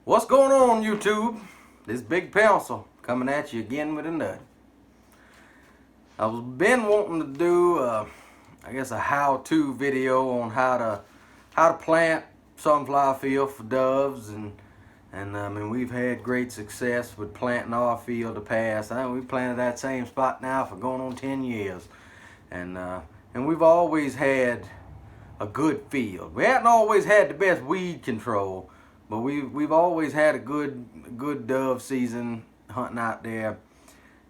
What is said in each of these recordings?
What's going on, YouTube? This Big Pencil coming at you again with a nut. I've been wanting to do, I guess, a how-to video on how to plant sunflower field for doves, and I mean, we've had great success with planting our field the past. We planted that same spot now for going on 10 years, and we've always had a good field. We haven't always had the best weed control, but we've always had a good dove season hunting out there,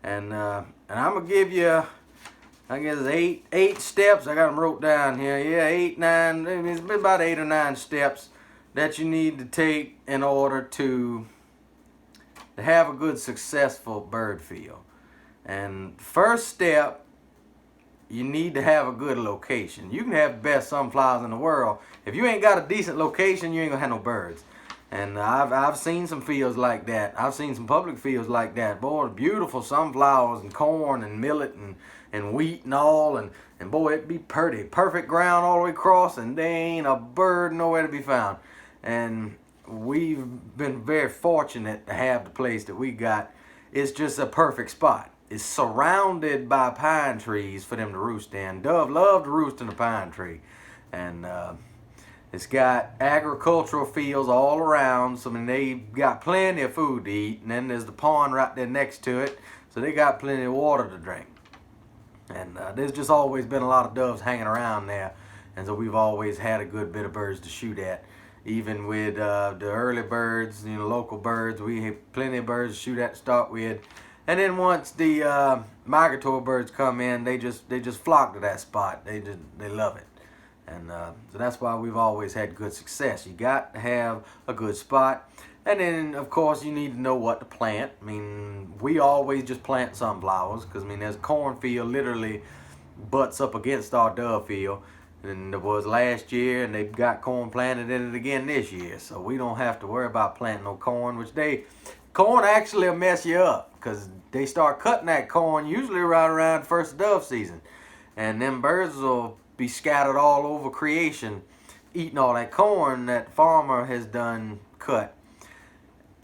and I'm gonna give you, I guess, eight steps. I got them wrote down here. Yeah, 8, 9. It's been about 8 or 9 steps that you need to take in order to have a good, successful bird field. And first step, you need to have a good location. You can have the best sunflowers in the world. If you ain't got a decent location, you ain't gonna have no birds. And I've seen some fields like that. I've seen some public fields like that. Boy, beautiful sunflowers and corn and millet and wheat and all. And boy, it'd be pretty. Perfect ground all the way across, and there ain't a bird nowhere to be found. And we've been very fortunate to have the place that we got. It's just a perfect spot. It's surrounded by pine trees for them to roost in. Dove love to roost in a pine tree. And it's got agricultural fields all around, so I mean, they got plenty of food to eat, and then there's the pond right there next to it, so they got plenty of water to drink. And there's just always been a lot of doves hanging around there, and so we've always had a good bit of birds to shoot at. Even with the early birds, local birds, we have plenty of birds to shoot at to start with. And then once the migratory birds come in, they just flock to that spot. They love it. And so that's why we've always had good success. You got to have a good spot. And then, of course, you need to know what to plant. I mean, we always just plant sunflowers, because, I mean, there's a cornfield literally butts up against our dove field. And it was last year, and they've got corn planted in it again this year. So we don't have to worry about planting no corn, corn actually will mess you up, because they start cutting that corn usually right around the first dove season. And them birds will be scattered all over creation, eating all that corn that farmer has done cut.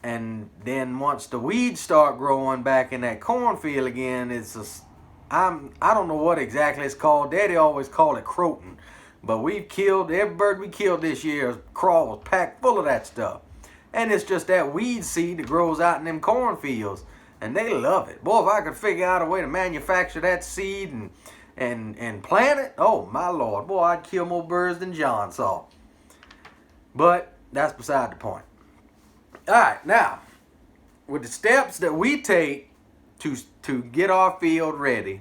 And then once the weeds start growing back in that cornfield again, I don't know what exactly it's called. Daddy always called it croton. But we've killed, every bird we killed this year's craw was packed full of that stuff. And it's just that weed seed that grows out in them cornfields. And they love it. Boy, if I could figure out a way to manufacture that seed and plant it, oh my Lord, boy, I'd kill more birds than John saw. But that's beside the point. Alright, now, with the steps that we take to get our field ready,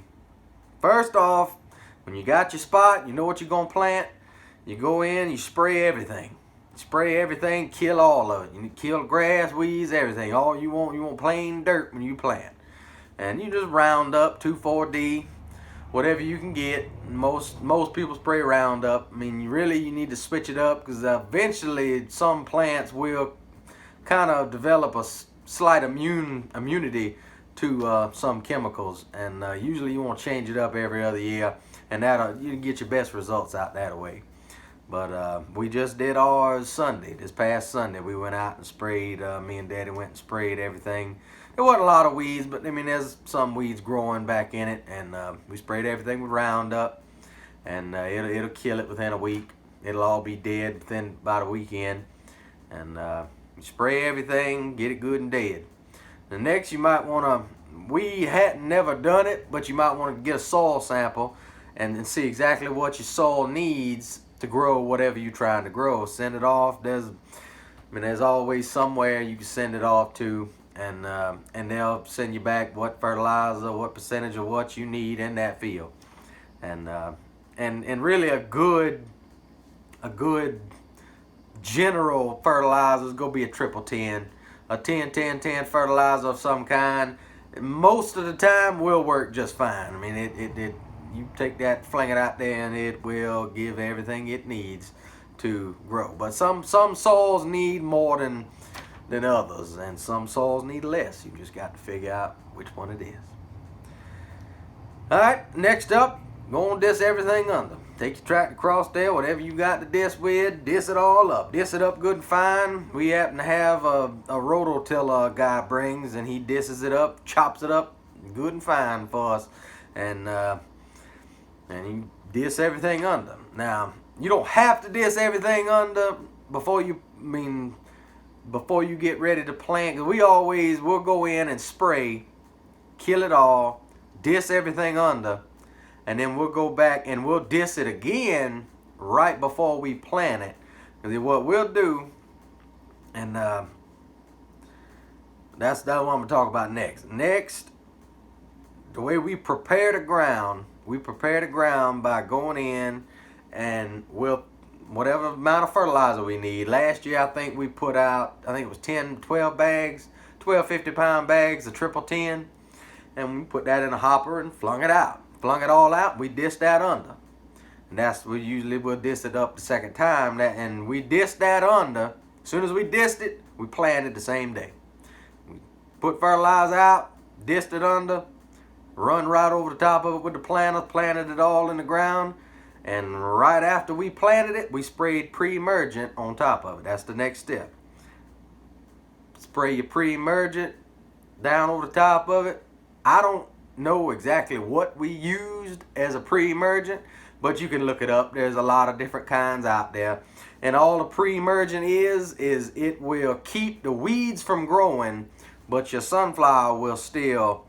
first off, when you got your spot, you know what you're going to plant, you go in, you spray everything. Spray everything, kill all of it. You kill grass, weeds, everything. All you want plain dirt when you plant. And you just round up 2,4-D, whatever you can get. Most people spray Roundup. I mean, you need to switch it up, because eventually some plants will kind of develop a slight immunity to some chemicals, and usually you want to change it up every other year, and you can get your best results out that way. But we just did ours this past Sunday. We went out and sprayed. Me and Daddy went and sprayed everything. There wasn't a lot of weeds, but I mean, there's some weeds growing back in it, and we sprayed everything with Roundup, and it'll kill it within a week. It'll all be dead within about a weekend, and you spray everything, get it good and dead. The next, you might want to, we hadn't never done it, but you might want to get a soil sample and see exactly what your soil needs to grow whatever you're trying to grow. Send it off. There's always somewhere you can send it off to, and they'll send you back what fertilizer, what percentage of what you need in that field, and really a good general fertilizer is gonna be a 10-10, a 10-10-10 fertilizer of some kind. Most of the time will work just fine. I mean, it you take that, fling it out there, and it will give everything it needs to grow. But some soils need more than others, and some soils need less. You just got to figure out which one it is. All right, next up, going to disc everything under. take your tractor across there, whatever you got to disc with, disc it all up. Disc it up good and fine. We happen to have a rototiller guy brings, and he discs it up, chops it up good and fine for us. And he disc everything under. Now, you don't have to disc everything under before you get ready to plant. 'Cause we'll go in and spray, kill it all, disc everything under, and then we'll go back and we'll disc it again right before we plant it. Because what we'll do, and that's what I'm going to talk about next. Next, the way we prepare the ground by going in and whatever amount of fertilizer we need. Last year I think we put out, I think it was 12 bags, 12 50-pound bags of triple 10, and we put that in a hopper and flung it out. Flung it all out, we disced that under. And we'll disc it up the second time, and we disced that under. As soon as we disced it, we planted the same day. We put fertilizer out, disced it under, run right over the top of it with the planter, planted it all in the ground, and right after we planted it, we sprayed Preemergent on top of it. That's the next step. Spray your Preemergent down over the top of it. I don't know exactly what we used as a Preemergent, but you can look it up. There's a lot of different kinds out there. And all the Preemergent is it will keep the weeds from growing, but your sunflower will still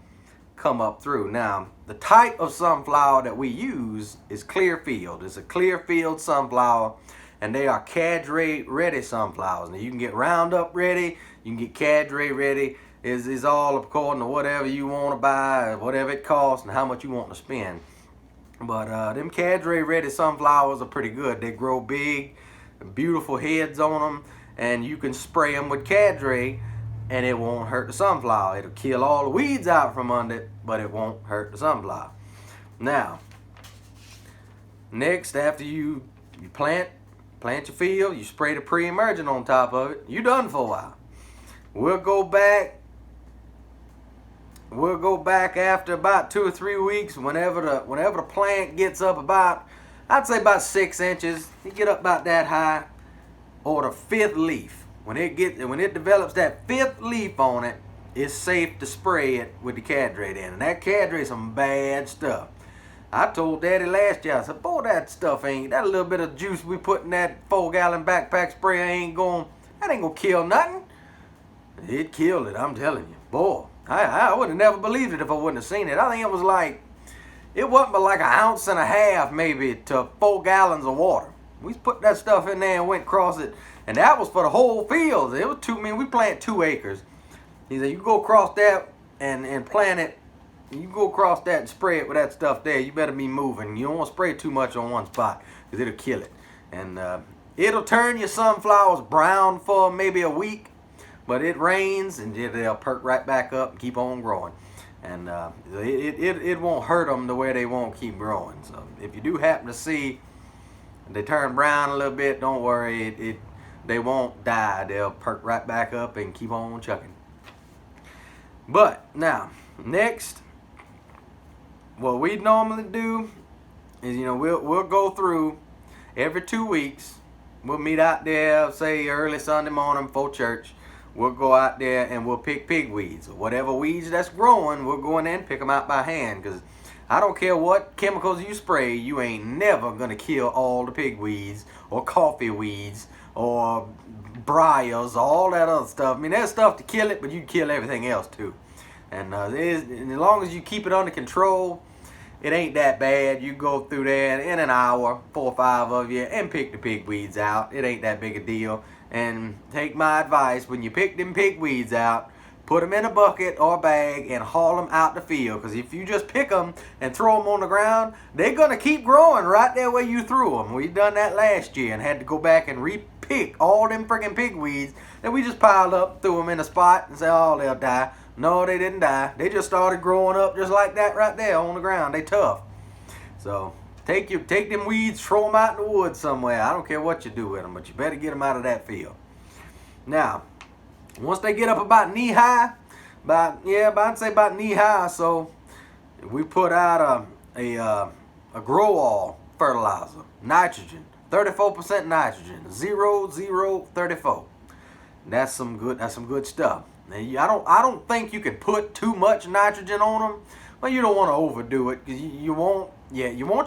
come up through. Now, the type of sunflower that we use is Clearfield. It's a Clearfield sunflower, and they are Cadre ready sunflowers. Now, you can get Roundup ready, you can get Cadre ready. Is all according to whatever you want to buy, whatever it costs, and how much you want to spend. But them Cadre ready sunflowers are pretty good. They grow big, beautiful heads on them, and you can spray them with Cadre, and it won't hurt the sunflower. It'll kill all the weeds out from under it, but it won't hurt the sunflower. Now, next, after you plant your field, you spray the Preemergent on top of it, you're done for a while. We'll go back after about 2 or 3 weeks, whenever the plant gets up about, I'd say about 6 inches. You get up about that high, or the 5th leaf. When it develops that 5th leaf on it, it's safe to spray it with the Cadre then. And that Cadre is some bad stuff. I told Daddy last year, I said, boy, that little bit of juice we put in that 4-gallon backpack spray that ain't gonna kill nothing. It killed it, I'm telling you. Boy, I would have never believed it if I wouldn't have seen it. I think it wasn't but like 1.5 ounces maybe to 4 gallons of water. We put that stuff in there and went across it, and that was for the whole field. It was we planted 2 acres. He said, you go across that and plant it, you go across that and spray it with that stuff there, you better be moving. You don't want to spray too much on one spot, because it'll kill it. And it'll turn your sunflowers brown for maybe a week, but it rains and they'll perk right back up and keep on growing. And it won't hurt them the way they won't keep growing. So if you do happen to see they turn brown a little bit, don't worry, they won't die. They'll perk right back up and keep on chucking. But now, next, what we normally do is, we'll go through every 2 weeks. We'll meet out there, say early Sunday morning before church. We'll go out there and we'll pick pigweeds. Whatever weeds that's growing, we'll go in there and pick them out by hand. Because I don't care what chemicals you spray, you ain't never going to kill all the pigweeds or coffee weeds or briars, all that other stuff. I mean, there's stuff to kill it, but you can kill everything else too. And as long as you keep it under control, it ain't that bad. You go through there in an hour, 4 or 5 of you, and pick the pigweeds out. It ain't that big a deal. And take my advice, when you pick them pigweeds out, put them in a bucket or a bag and haul them out the field. Because if you just pick them and throw them on the ground, they're going to keep growing right there where you threw them. We done that last year and had to go back and re-pick all them freaking pigweeds that we just piled up, threw them in a spot and said, oh, they'll die. No, they didn't die. They just started growing up just like that right there on the ground. They tough. So take them weeds, throw them out in the woods somewhere. I don't care what you do with them, but you better get them out of that field. Now, once they get up about knee high, I'd say about knee high, so we put out a grow all fertilizer, nitrogen, 34% nitrogen, 0034. That's some good stuff. Now, I don't think you can put too much nitrogen on them. Well, you don't want to overdo it, because you want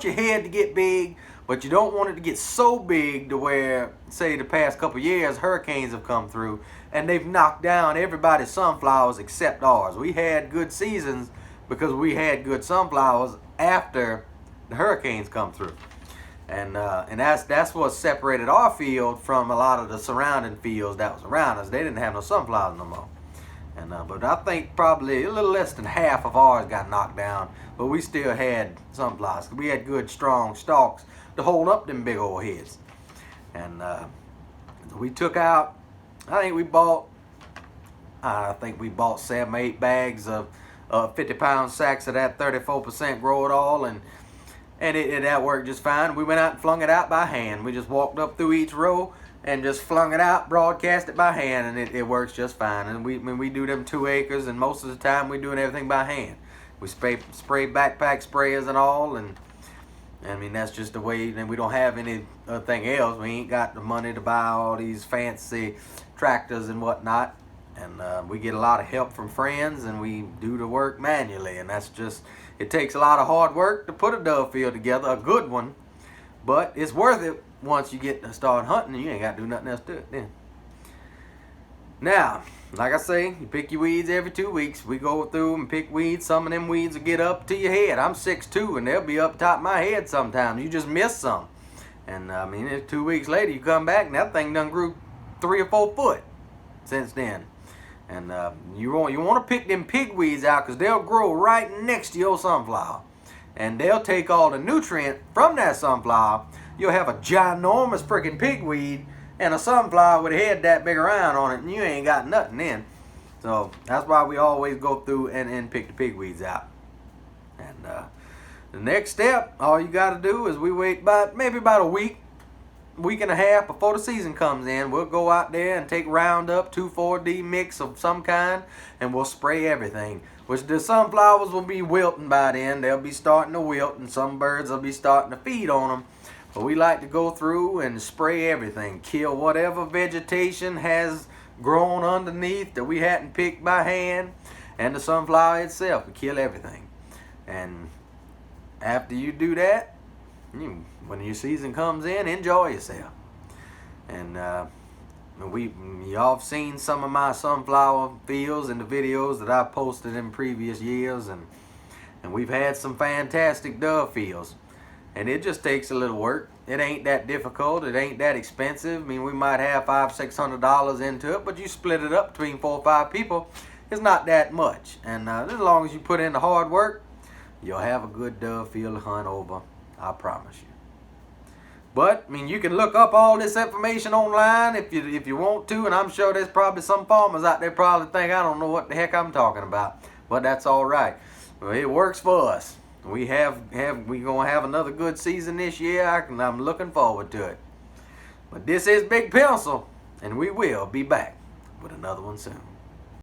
your head to get big, but you don't want it to get so big to where, say, the past couple years, hurricanes have come through and they've knocked down everybody's sunflowers except ours. We had good seasons because we had good sunflowers after the hurricanes come through. And that's what separated our field from a lot of the surrounding fields that was around us. They didn't have no sunflowers no more. But I think probably a little less than half of ours got knocked down, but we still had sunflowers. We had good, strong stalks to hold up them big old heads. And we took out, I think we bought 7 or 8 bags of 50-pound sacks of that 34% grow it all, and that worked just fine. We went out and flung it out by hand. We just walked up through each row and just flung it out, broadcast it by hand, and it works just fine. And we do them 2 acres, and most of the time we doing everything by hand. We spray backpack sprayers and all, and I mean, that's just the way. And we don't have anything else. We ain't got the money to buy all these fancy tractors and whatnot. And we get a lot of help from friends, and we do the work manually. And that's just, it takes a lot of hard work to put a dove field together, a good one. But it's worth it once you get to start hunting. You ain't got to do nothing else to it then. Now, like I say, you pick your weeds every 2 weeks. We go through and pick weeds. Some of them weeds will get up to your head. I'm 6'2", and they'll be up top of my head sometimes. You just miss some. And I mean, 2 weeks later, you come back, and that thing done grew 3 or 4 foot since then. And you want to pick them pigweeds out, because they'll grow right next to your sunflower. And they'll take all the nutrient from that sunflower. You'll have a ginormous freaking pigweed and a sunflower with a head that big around on it, and you ain't got nothing in. So that's why we always go through and pick the pigweeds out. And the next step, all you got to do is we wait maybe about a week and a half before the season comes in. We'll go out there and take Roundup 2,4-D mix of some kind, and we'll spray everything. Which the sunflowers will be wilting by then. They'll be starting to wilt, and some birds will be starting to feed on them. But we like to go through and spray everything, kill whatever vegetation has grown underneath that we hadn't picked by hand, and the sunflower itself. We kill everything. And after you do that, when your season comes in, enjoy yourself. And y'all have seen some of my sunflower fields and the videos that I posted in previous years, and we've had some fantastic dove fields. And it just takes a little work. It ain't that difficult. It ain't that expensive. I mean, we might have $500-600 into it, but you split it up between 4 or 5 people. It's not that much. And as long as you put in the hard work, you'll have a good dove field to hunt over. I promise you. But I mean, you can look up all this information online if you want to, and I'm sure there's probably some farmers out there probably think I don't know what the heck I'm talking about. But that's all right. Well, it works for us. We gonna have another good season this year, and I'm looking forward to it. But this is Big Pencil, and we will be back with another one soon.